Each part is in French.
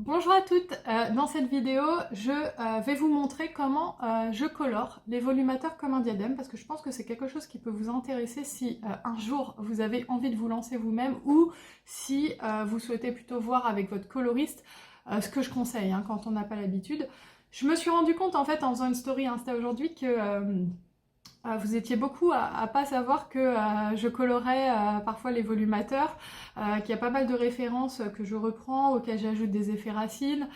Bonjour à toutes, dans cette vidéo je vais vous montrer comment je colore les volumateurs comme un diadème parce que je pense que c'est quelque chose qui peut vous intéresser si un jour vous avez envie de vous lancer vous-même ou si vous souhaitez plutôt voir avec votre coloriste ce que je conseille hein, quand on n'a pas l'habitude. Je me suis rendu compte en fait en faisant une story Insta aujourd'hui que vous étiez beaucoup à pas savoir que je colorais parfois les volumateurs, qu'il y a pas mal de références que je reprends, auxquelles j'ajoute des effets racines.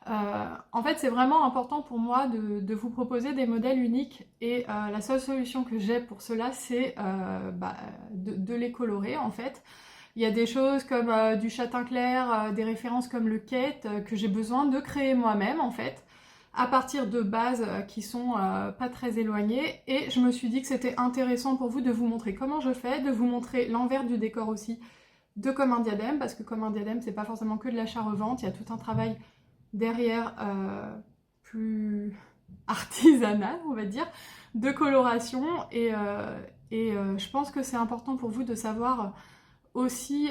En fait, c'est vraiment important pour moi de vous proposer des modèles uniques et la seule solution que j'ai pour cela, c'est de les colorer en fait. Il y a des choses comme du châtain clair, des références comme le Kate que j'ai besoin de créer moi-même en fait, à partir de bases qui sont pas très éloignées, et je me suis dit que c'était intéressant pour vous de vous montrer comment je fais, de vous montrer l'envers du décor aussi de Comme un diadème, parce que Comme un diadème c'est pas forcément que de l'achat-revente, il y a tout un travail derrière plus artisanal on va dire, de coloration, et je pense que c'est important pour vous de savoir aussi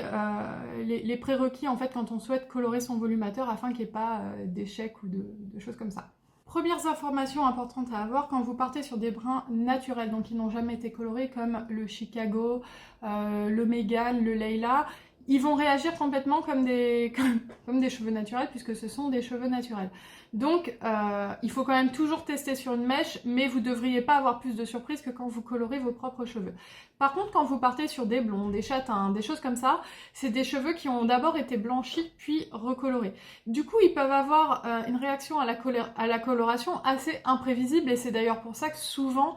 les prérequis en fait quand on souhaite colorer son volumateur afin qu'il n'y ait pas d'échecs ou de choses comme ça. Premières informations importantes à avoir quand vous partez sur des brins naturels, donc qui n'ont jamais été colorés, comme le Chicago, le Mégane, le Leila, ils vont réagir complètement comme des cheveux naturels puisque ce sont des cheveux naturels. Donc il faut quand même toujours tester sur une mèche, mais vous ne devriez pas avoir plus de surprises que quand vous colorez vos propres cheveux. Par contre, quand vous partez sur des blonds, des châtains, des choses comme ça, c'est des cheveux qui ont d'abord été blanchis puis recolorés. Du coup, ils peuvent avoir une réaction à la coloration assez imprévisible, et c'est d'ailleurs pour ça que souvent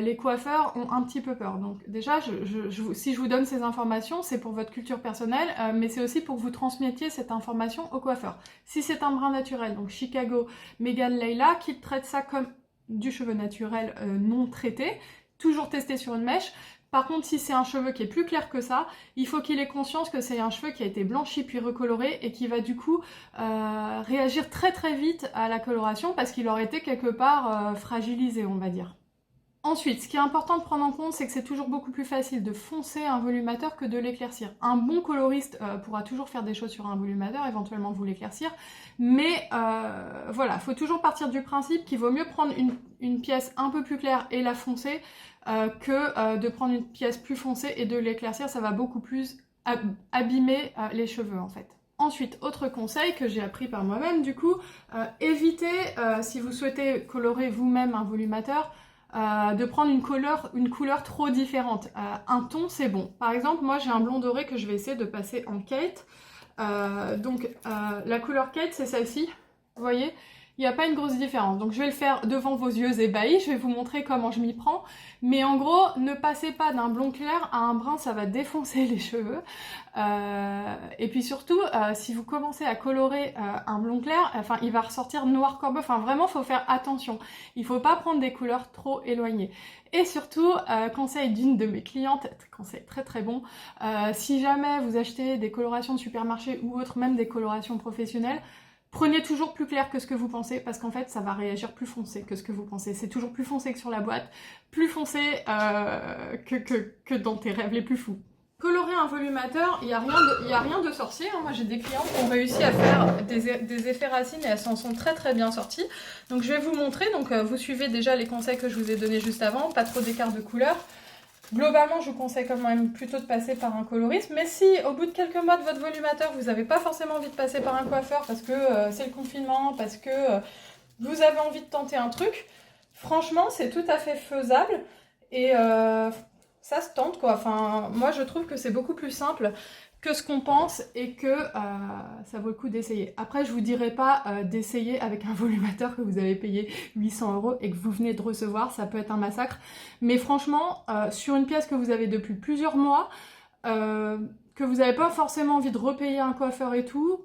les coiffeurs ont un petit peu peur. Donc déjà, si je vous donne ces informations, c'est pour votre culture personnelle, mais c'est aussi pour que vous transmettiez cette information au coiffeur. Si c'est un brin naturel, donc Chicago, Mégane, Leila, qui traite ça comme du cheveu naturel non traité, toujours testé sur une mèche. Par contre, si c'est un cheveu qui est plus clair que ça, il faut qu'il ait conscience que c'est un cheveu qui a été blanchi puis recoloré et qui va du coup réagir très très vite à la coloration parce qu'il aurait été quelque part fragilisé, on va dire. Ensuite, ce qui est important de prendre en compte, c'est que c'est toujours beaucoup plus facile de foncer un volumateur que de l'éclaircir. Un bon coloriste pourra toujours faire des choses sur un volumateur, éventuellement vous l'éclaircir, mais voilà, il faut toujours partir du principe qu'il vaut mieux prendre une pièce un peu plus claire et la foncer que de prendre une pièce plus foncée et de l'éclaircir, ça va beaucoup plus abîmer les cheveux en fait. Ensuite, autre conseil que j'ai appris par moi-même, du coup, évitez, si vous souhaitez colorer vous-même un volumateur, de prendre une couleur trop différente. Un ton, c'est bon. Par exemple, moi j'ai un blond doré que je vais essayer de passer en Kate. La couleur Kate, c'est celle-ci. Vous voyez, il n'y a pas une grosse différence. Donc je vais le faire devant vos yeux ébahis, je vais vous montrer comment je m'y prends. Mais en gros, ne passez pas d'un blond clair à un brun, ça va défoncer les cheveux. Et puis surtout, si vous commencez à colorer un blond clair, enfin il va ressortir noir corbeau, enfin vraiment faut faire attention. Il faut pas prendre des couleurs trop éloignées. Et surtout, conseil d'une de mes clientes, conseil très très bon, si jamais vous achetez des colorations de supermarché ou autres, même des colorations professionnelles, prenez toujours plus clair que ce que vous pensez, parce qu'en fait, ça va réagir plus foncé que ce que vous pensez. C'est toujours plus foncé que sur la boîte, plus foncé que dans tes rêves les plus fous. Colorer un volumateur, il n'y a rien de sorcier. Hein. Moi, j'ai des clients qui ont réussi à faire des effets racines et elles s'en sont très très bien sorties. Donc, je vais vous montrer. Donc, vous suivez déjà les conseils que je vous ai donnés juste avant, pas trop d'écart de couleur. Globalement, je vous conseille quand même plutôt de passer par un coloriste, mais si au bout de quelques mois de votre volumateur, vous n'avez pas forcément envie de passer par un coiffeur parce que c'est le confinement, parce que vous avez envie de tenter un truc, franchement, c'est tout à fait faisable et ça se tente quoi. Enfin, moi, je trouve que c'est beaucoup plus simple que ce qu'on pense et que ça vaut le coup d'essayer. Après, je vous dirai pas d'essayer avec un volumateur que vous avez payé 800 € et que vous venez de recevoir, ça peut être un massacre. Mais franchement, sur une pièce que vous avez depuis plusieurs mois, que vous n'avez pas forcément envie de repayer un coiffeur et tout,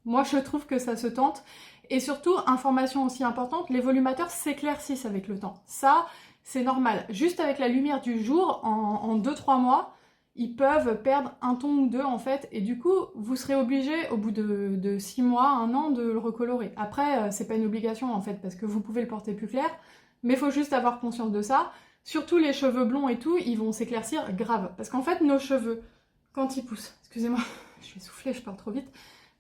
moi je trouve que ça se tente. Et surtout, information aussi importante, les volumateurs s'éclaircissent avec le temps. Ça, c'est normal. Juste avec la lumière du jour, en 2-3 mois, ils peuvent perdre un ton ou deux en fait, et du coup, vous serez obligé au bout de 6 mois, 1 an, de le recolorer. Après, c'est pas une obligation en fait, parce que vous pouvez le porter plus clair, mais il faut juste avoir conscience de ça. Surtout les cheveux blonds et tout, ils vont s'éclaircir grave. Parce qu'en fait, nos cheveux, quand ils poussent, excusez-moi, je vais souffler, je parle trop vite,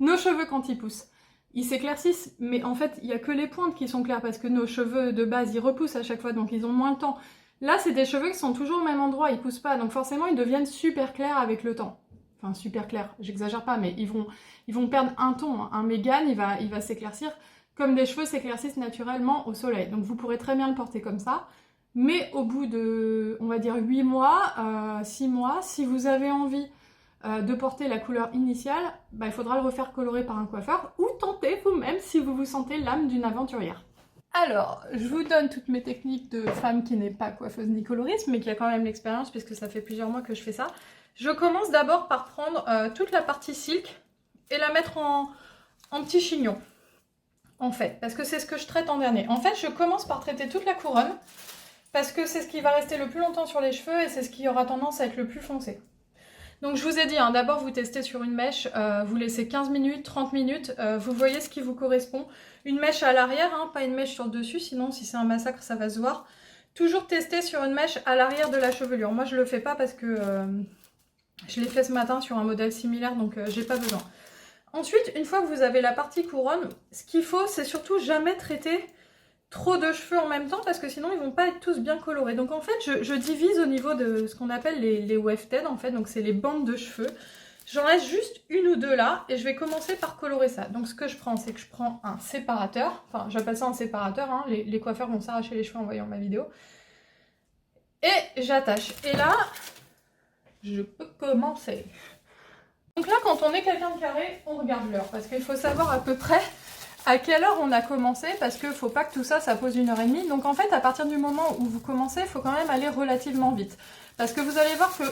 nos cheveux quand ils poussent, ils s'éclaircissent, mais en fait, il n'y a que les pointes qui sont claires, parce que nos cheveux de base, ils repoussent à chaque fois, donc ils ont moins le temps. Là, c'est des cheveux qui sont toujours au même endroit, ils poussent pas, donc forcément, ils deviennent super clairs avec le temps. Enfin, super clairs, j'exagère pas, mais ils vont perdre un ton. Un mégane, il va s'éclaircir comme des cheveux s'éclaircissent naturellement au soleil. Donc vous pourrez très bien le porter comme ça. Mais au bout de, on va dire 8 mois, 6 mois, si vous avez envie de porter la couleur initiale, bah, il faudra le refaire colorer par un coiffeur ou tenter vous-même si vous vous sentez l'âme d'une aventurière. Alors, je vous donne toutes mes techniques de femme qui n'est pas coiffeuse ni coloriste, mais qui a quand même l'expérience puisque ça fait plusieurs mois que je fais ça. Je commence d'abord par prendre toute la partie silk et la mettre en petit chignon, en fait, parce que c'est ce que je traite en dernier. En fait, je commence par traiter toute la couronne, parce que c'est ce qui va rester le plus longtemps sur les cheveux et c'est ce qui aura tendance à être le plus foncé. Donc je vous ai dit, hein, d'abord vous testez sur une mèche, vous laissez 15 minutes, 30 minutes, vous voyez ce qui vous correspond. Une mèche à l'arrière, hein, pas une mèche sur le dessus, sinon si c'est un massacre ça va se voir. Toujours tester sur une mèche à l'arrière de la chevelure. Moi je le fais pas parce que je l'ai fait ce matin sur un modèle similaire, donc j'ai pas besoin. Ensuite, une fois que vous avez la partie couronne, ce qu'il faut c'est surtout jamais traiter trop de cheveux en même temps parce que sinon ils vont pas être tous bien colorés. Donc en fait je divise au niveau de ce qu'on appelle les wefted en fait, donc c'est les bandes de cheveux. J'en laisse juste une ou deux là et je vais commencer par colorer ça. Donc ce que je prends, c'est que je prends un séparateur, enfin j'appelle ça un séparateur, hein. Les coiffeurs vont s'arracher les cheveux en voyant ma vidéo. Et j'attache. Et là, je peux commencer. Donc là quand on est quelqu'un de carré, on regarde l'heure parce qu'il faut savoir à peu près à quelle heure on a commencé, parce qu'il ne faut pas que tout ça, ça pose 1h30. Donc en fait, à partir du moment où vous commencez, il faut quand même aller relativement vite. Parce que vous allez voir que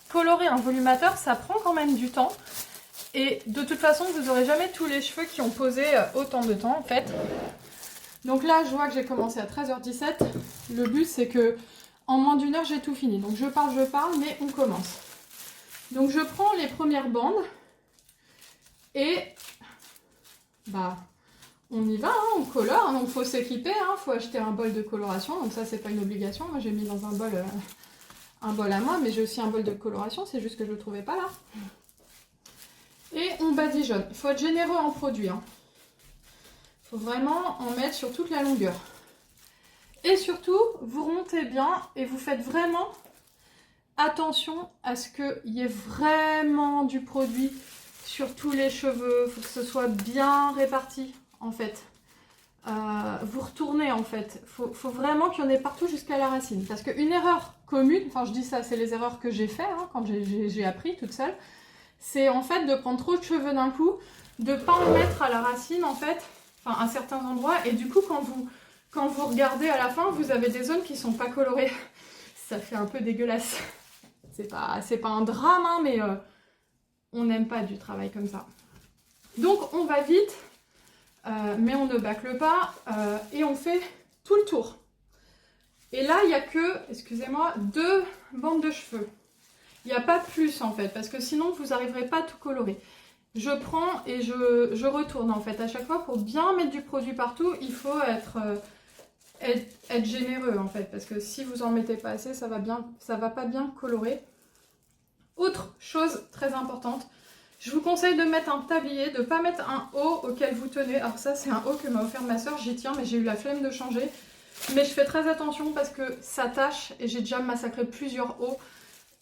colorer un volumateur, ça prend quand même du temps. Et de toute façon, vous n'aurez jamais tous les cheveux qui ont posé autant de temps en fait. Donc là, je vois que j'ai commencé à 13h17. Le but, c'est que en moins d'une heure, j'ai tout fini. Donc je parle, mais on commence. Donc je prends les premières bandes et bah... on y va, hein, on colore, donc il faut s'équiper, il faut acheter un bol de coloration, donc ça c'est pas une obligation, moi j'ai mis dans un bol à moi, mais j'ai aussi un bol de coloration, c'est juste que je le trouvais pas là. Et on badigeonne, il faut être généreux en produit, il faut vraiment en mettre sur toute la longueur. Et surtout, vous remontez bien et vous faites vraiment attention à ce qu'il y ait vraiment du produit sur tous les cheveux, il faut que ce soit bien réparti. En fait, vous retournez en fait, faut vraiment qu'il y en ait partout jusqu'à la racine, parce qu'une erreur commune, enfin je dis ça, c'est les erreurs que j'ai fait quand j'ai appris toute seule, c'est en fait de prendre trop de cheveux d'un coup, de pas en mettre à la racine en fait, enfin à certains endroits, et du coup quand vous regardez à la fin, vous avez des zones qui sont pas colorées, ça fait un peu dégueulasse, c'est pas un drame, hein, mais on n'aime pas du travail comme ça. Donc on va vite. Mais on ne bâcle pas et on fait tout le tour. Et là, il n'y a que, excusez-moi, 2 bandes de cheveux. Il n'y a pas plus en fait, parce que sinon vous n'arriverez pas à tout colorer. Je prends et je retourne en fait. À chaque fois, pour bien mettre du produit partout, il faut être généreux en fait, parce que si vous en mettez pas assez, ça va pas bien colorer. Autre chose très importante, je vous conseille de mettre un tablier, de ne pas mettre un haut auquel vous tenez. Alors ça, c'est un haut que m'a offert ma soeur, j'y tiens, mais j'ai eu la flemme de changer. Mais je fais très attention parce que ça tâche et j'ai déjà massacré plusieurs hauts.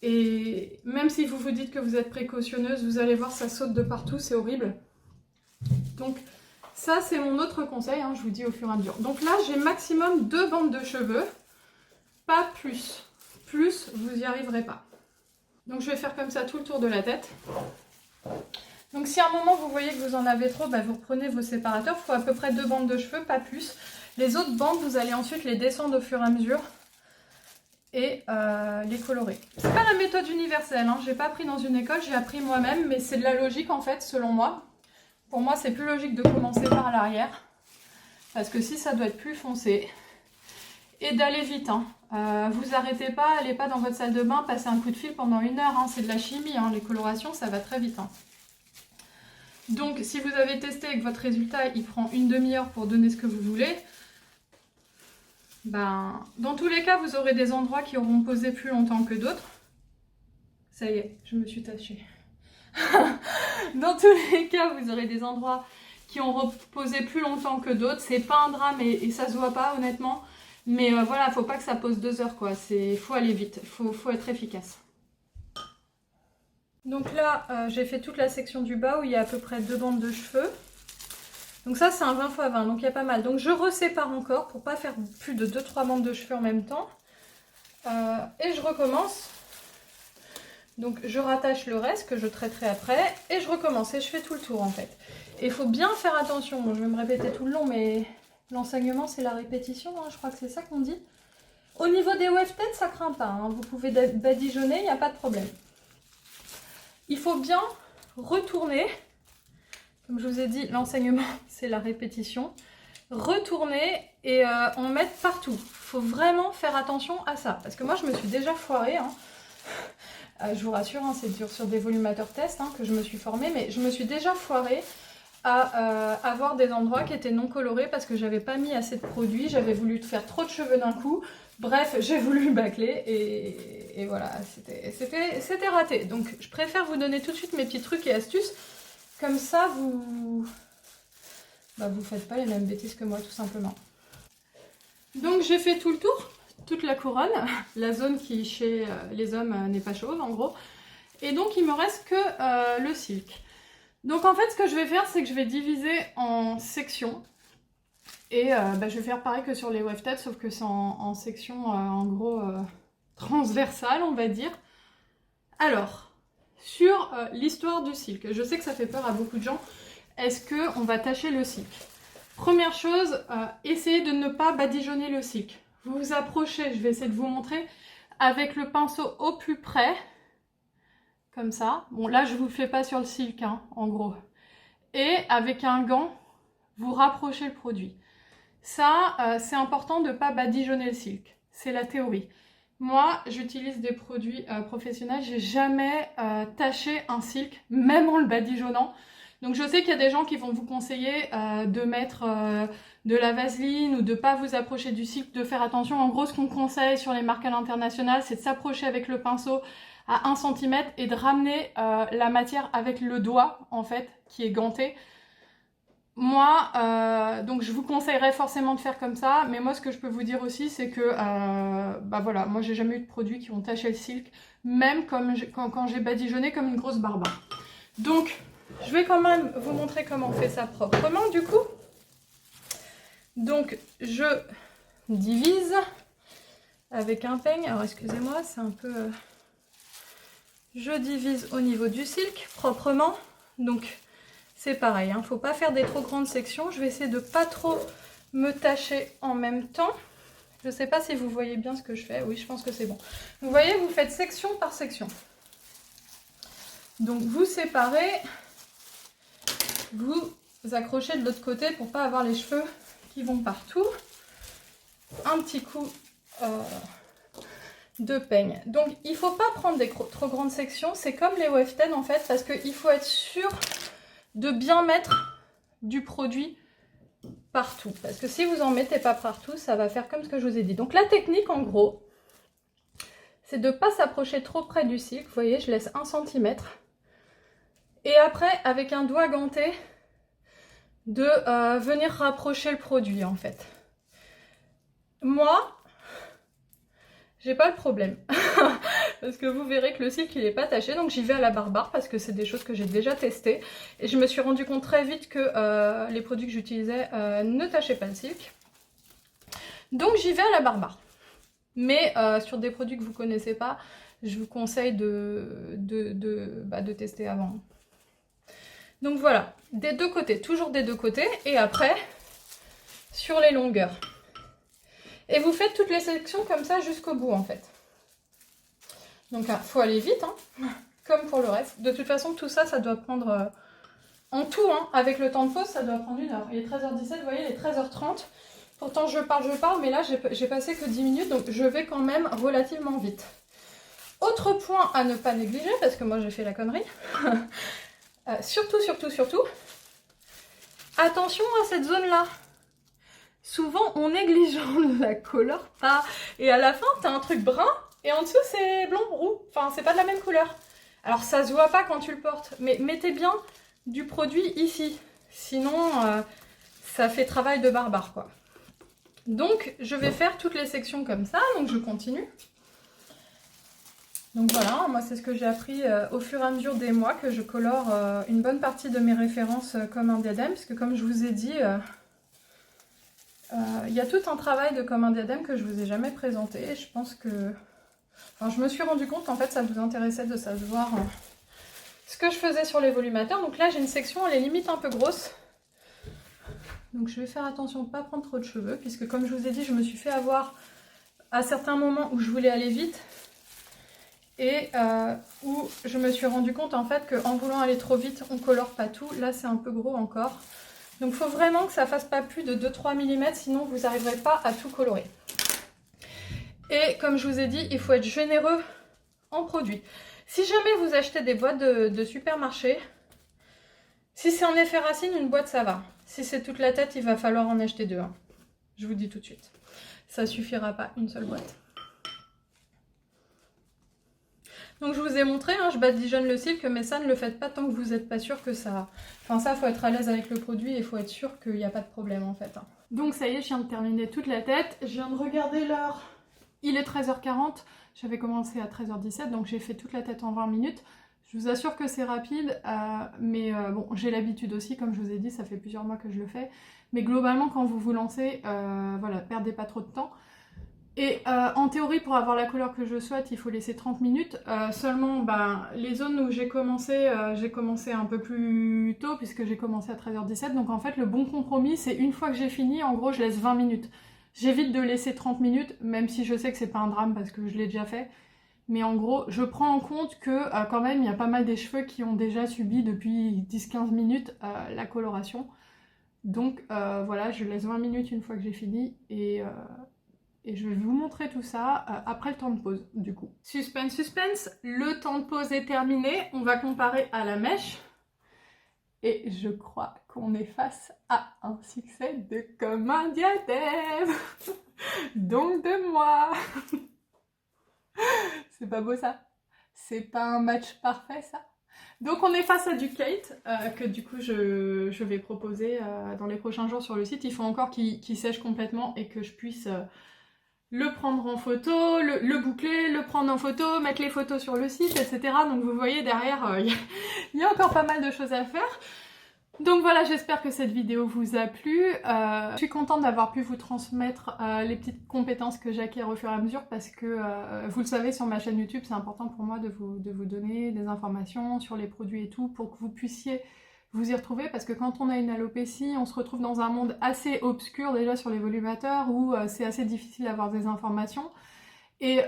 Et même si vous vous dites que vous êtes précautionneuse, vous allez voir, ça saute de partout, c'est horrible. Donc ça, c'est mon autre conseil, je vous dis au fur et à mesure. Donc là, j'ai maximum 2 bandes de cheveux, pas plus. Plus, vous n'y arriverez pas. Donc je vais faire comme ça tout le tour de la tête. Donc si à un moment vous voyez que vous en avez trop, vous reprenez vos séparateurs, il faut à peu près 2 bandes de cheveux, pas plus. Les autres bandes, vous allez ensuite les descendre au fur et à mesure et les colorer. C'est pas la méthode universelle, j'ai pas appris dans une école, j'ai appris moi-même, mais c'est de la logique en fait, selon moi. Pour moi, c'est plus logique de commencer par l'arrière, parce que si ça doit être plus foncé, et d'aller vite. Vous arrêtez pas, allez pas dans votre salle de bain, passer un coup de fil pendant 1 heure, c'est de la chimie, les colorations, ça va très vite. Donc, si vous avez testé et que votre résultat, il prend une demi-heure pour donner ce que vous voulez, dans tous les cas, vous aurez des endroits qui auront posé plus longtemps que d'autres. Ça y est, je me suis tachée. Dans tous les cas, vous aurez des endroits qui ont reposé plus longtemps que d'autres. C'est pas un drame et ça se voit pas honnêtement. Mais voilà, faut pas que ça pose 2 heures quoi. Faut aller vite, faut être efficace. Donc là, j'ai fait toute la section du bas où il y a à peu près 2 bandes de cheveux. Donc ça, c'est un 20 x 20, donc il y a pas mal. Donc je resépare encore pour pas faire plus de 2-3 bandes de cheveux en même temps. Et je recommence. Donc je rattache le reste que je traiterai après. Et je recommence et je fais tout le tour en fait. Et il faut bien faire attention. Bon, je vais me répéter tout le long, mais l'enseignement, c'est la répétition. Hein, je crois que c'est ça qu'on dit. Au niveau des wefted, ça craint pas. Hein. Vous pouvez badigeonner, il n'y a pas de problème. Il faut bien retourner. Comme je vous ai dit, l'enseignement, c'est la répétition. Retourner et en mettre partout. Il faut vraiment faire attention à ça. Parce que moi, je me suis déjà foirée. Hein. Je vous rassure, hein, c'est dur sur des volumateurs test que je me suis formée. Mais je me suis déjà foirée à avoir des endroits qui étaient non colorés parce que j'avais pas mis assez de produits. J'avais voulu faire trop de cheveux d'un coup. Bref, j'ai voulu bâcler et voilà, c'était raté. Donc, je préfère vous donner tout de suite mes petits trucs et astuces. Comme ça, vous faites pas les mêmes bêtises que moi, tout simplement. Donc, j'ai fait tout le tour, toute la couronne, la zone qui, chez les hommes, n'est pas chauve, en gros. Et donc, il me reste que le silk. Donc, en fait, ce que je vais faire, c'est que je vais diviser en sections. Et je vais faire pareil que sur les wefted, sauf que c'est en section, en gros, transversale, on va dire. Alors, sur l'histoire du silk, je sais que ça fait peur à beaucoup de gens. Est-ce qu'on va tacher le silk? Première chose, essayez de ne pas badigeonner le silk. Vous vous approchez, je vais essayer de vous montrer, avec le pinceau au plus près, comme ça. Bon, là, je ne vous le fais pas sur le silk, hein, en gros. Et avec un gant, vous rapprochez le produit. Ça, c'est important de ne pas badigeonner le silk. C'est la théorie. Moi, j'utilise des produits professionnels. J'ai jamais taché un silk, même en le badigeonnant. Donc, je sais qu'il y a des gens qui vont vous conseiller de mettre de la vaseline ou de ne pas vous approcher du silk, de faire attention. En gros, ce qu'on conseille sur les marques à l'international, c'est de s'approcher avec le pinceau à 1 cm et de ramener la matière avec le doigt, en fait, qui est ganté. Moi, donc je vous conseillerais forcément de faire comme ça, mais moi ce que je peux vous dire aussi c'est que, voilà, moi j'ai jamais eu de produits qui ont taché le silk, même quand j'ai badigeonné comme une grosse barbare. Donc, je vais quand même vous montrer comment on fait ça proprement du coup. Donc, je divise avec un peigne, alors excusez-moi, c'est un peu... Je divise au niveau du silk proprement, donc... C'est pareil, il ne faut pas faire des trop grandes sections. Je vais essayer de ne pas trop me tâcher en même temps. Je ne sais pas si vous voyez bien ce que je fais. Oui, je pense que c'est bon. Vous voyez, vous faites section par section. Donc, vous séparez. Vous accrochez de l'autre côté pour ne pas avoir les cheveux qui vont partout. Un petit coup de peigne. Donc, il ne faut pas prendre des trop grandes sections. C'est comme les wefted en fait, parce qu'il faut être sûr... de bien mettre du produit partout. Parce que si vous en mettez pas partout, ça va faire comme ce que je vous ai dit. Donc la technique, en gros, c'est de ne pas s'approcher trop près du silk. Vous voyez, je laisse 1 cm. Et après, avec un doigt ganté, de venir rapprocher le produit, en fait. Moi, j'ai pas le problème. Parce que vous verrez que le silk il est pas taché, donc j'y vais à la barbare parce que c'est des choses que j'ai déjà testées. Et je me suis rendu compte très vite que les produits que j'utilisais ne tachaient pas le silk. Donc j'y vais à la barbare. Mais sur des produits que vous connaissez pas, je vous conseille de tester avant. Donc voilà, des deux côtés, toujours des deux côtés. Et après, sur les longueurs. Et vous faites toutes les sections comme ça jusqu'au bout en fait. Donc il faut aller vite, hein, comme pour le reste. De toute façon, tout ça, ça doit prendre... en tout, hein, avec le temps de pause, ça doit prendre 1 heure. Il est 13h17, vous voyez, il est 13h30. Pourtant, je parle, mais là, j'ai passé que 10 minutes, donc je vais quand même relativement vite. Autre point à ne pas négliger, parce que moi, j'ai fait la connerie. Surtout, attention à cette zone-là. Souvent, on néglige, on ne la colore pas. Et à la fin, tu as un truc brun. Et en dessous, c'est blanc roux. Enfin, c'est pas de la même couleur. Alors, ça se voit pas quand tu le portes. Mais mettez bien du produit ici. Sinon, ça fait travail de barbare, quoi. Donc, je vais faire toutes les sections comme ça. Donc, je continue. Donc voilà, moi c'est ce que j'ai appris au fur et à mesure des mois, que je colore une bonne partie de mes références comme un diadème, parce que comme je vous ai dit, il y a tout un travail de comme un diadème que je vous ai jamais présenté. Et je pense que... Enfin, je me suis rendu compte qu'en fait ça vous intéressait de savoir ce que je faisais sur les volumateurs. Donc là j'ai une section, elle est limite un peu grosse. Donc je vais faire attention de ne pas prendre trop de cheveux, puisque comme je vous ai dit, je me suis fait avoir à certains moments où je voulais aller vite. Et où je me suis rendu compte en fait qu'en voulant aller trop vite, on colore pas tout. Là, c'est un peu gros encore. Donc, il faut vraiment que ça fasse pas plus de 2-3 mm, sinon vous n'arriverez pas à tout colorer. Et comme je vous ai dit, il faut être généreux en produits. Si jamais vous achetez des boîtes de supermarché, si c'est en effet racine, une boîte, ça va. Si c'est toute la tête, il va falloir en acheter deux. Hein. Je vous dis tout de suite. Ça suffira pas, une seule boîte. Donc je vous ai montré, hein, je badigeonne le silk, mais ça ne le faites pas tant que vous n'êtes pas sûr que ça... Enfin ça, il faut être à l'aise avec le produit et il faut être sûr qu'il n'y a pas de problème en fait. Hein. Donc ça y est, je viens de terminer toute la tête. Je viens de regarder l'heure. Il est 13h40. J'avais commencé à 13h17, donc j'ai fait toute la tête en 20 minutes. Je vous assure que c'est rapide, mais bon, j'ai l'habitude aussi, comme je vous ai dit, ça fait plusieurs mois que je le fais. Mais globalement, quand vous vous lancez, voilà, perdez pas trop de temps. Et en théorie, pour avoir la couleur que je souhaite, il faut laisser 30 minutes. Seulement, les zones où j'ai commencé un peu plus tôt, puisque j'ai commencé à 13h17. Donc en fait, le bon compromis, c'est une fois que j'ai fini, en gros, je laisse 20 minutes. J'évite de laisser 30 minutes, même si je sais que c'est pas un drame, parce que je l'ai déjà fait. Mais en gros, je prends en compte que quand même, il y a pas mal des cheveux qui ont déjà subi depuis 10-15 minutes la coloration. Donc voilà, je laisse 20 minutes une fois que j'ai fini, et je vais vous montrer tout ça après le temps de pause, du coup. Suspense, suspense, le temps de pause est terminé. On va comparer à la mèche. Et je crois qu'on est face à un succès de comme un diadème. Donc de moi. C'est pas beau ça? C'est pas un match parfait ça? Donc on est face à du Kate, que du coup je vais proposer dans les prochains jours sur le site. Il faut encore qu'il sèche complètement et que je puisse... le prendre en photo, le boucler, le prendre en photo, mettre les photos sur le site, etc. Donc vous voyez derrière, il y a encore pas mal de choses à faire. Donc voilà, j'espère que cette vidéo vous a plu. Je suis contente d'avoir pu vous transmettre les petites compétences que j'acquiers au fur et à mesure parce que, vous le savez, sur ma chaîne YouTube, c'est important pour moi de vous donner des informations sur les produits et tout pour que vous puissiez vous y retrouver, parce que quand on a une alopécie, on se retrouve dans un monde assez obscur déjà sur les volumateurs où c'est assez difficile d'avoir des informations. Et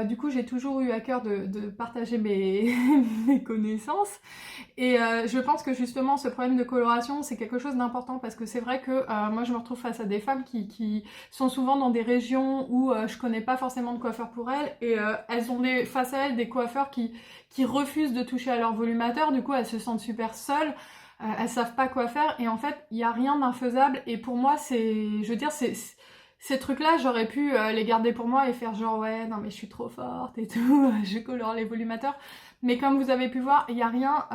du coup, j'ai toujours eu à cœur de partager mes connaissances. Et je pense que justement, ce problème de coloration, c'est quelque chose d'important parce que c'est vrai que moi, je me retrouve face à des femmes qui sont souvent dans des régions où je connais pas forcément de coiffeur pour elles. Et elles ont face à elles des coiffeurs qui refusent de toucher à leur volumateur. Du coup, elles se sentent super seules. Elles savent pas quoi faire. Et en fait, il n'y a rien d'infaisable. Et pour moi, je veux dire, ces trucs-là, j'aurais pu les garder pour moi et faire genre ouais, non mais je suis trop forte et tout, je colore les volumateurs. Mais comme vous avez pu voir, il n'y a rien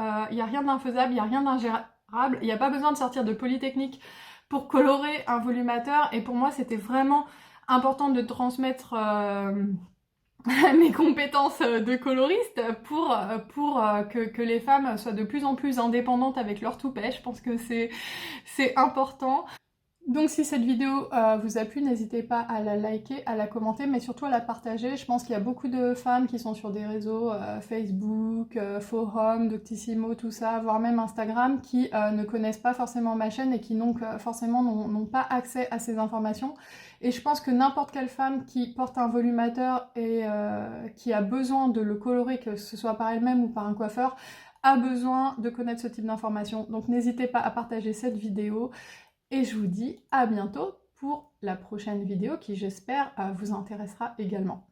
d'infaisable, il n'y a rien d'ingérable, il n'y a pas besoin de sortir de Polytechnique pour colorer un volumateur. Et pour moi, c'était vraiment important de transmettre mes compétences de coloriste pour que les femmes soient de plus en plus indépendantes avec leur toupet. Je pense que c'est important. Donc si cette vidéo vous a plu, n'hésitez pas à la liker, à la commenter, mais surtout à la partager. Je pense qu'il y a beaucoup de femmes qui sont sur des réseaux Facebook, Forum, Doctissimo, tout ça, voire même Instagram, qui ne connaissent pas forcément ma chaîne et qui donc forcément n'ont pas accès à ces informations. Et je pense que n'importe quelle femme qui porte un volumateur et qui a besoin de le colorer, que ce soit par elle-même ou par un coiffeur, a besoin de connaître ce type d'informations. Donc n'hésitez pas à partager cette vidéo. Et je vous dis à bientôt pour la prochaine vidéo qui, j'espère, vous intéressera également.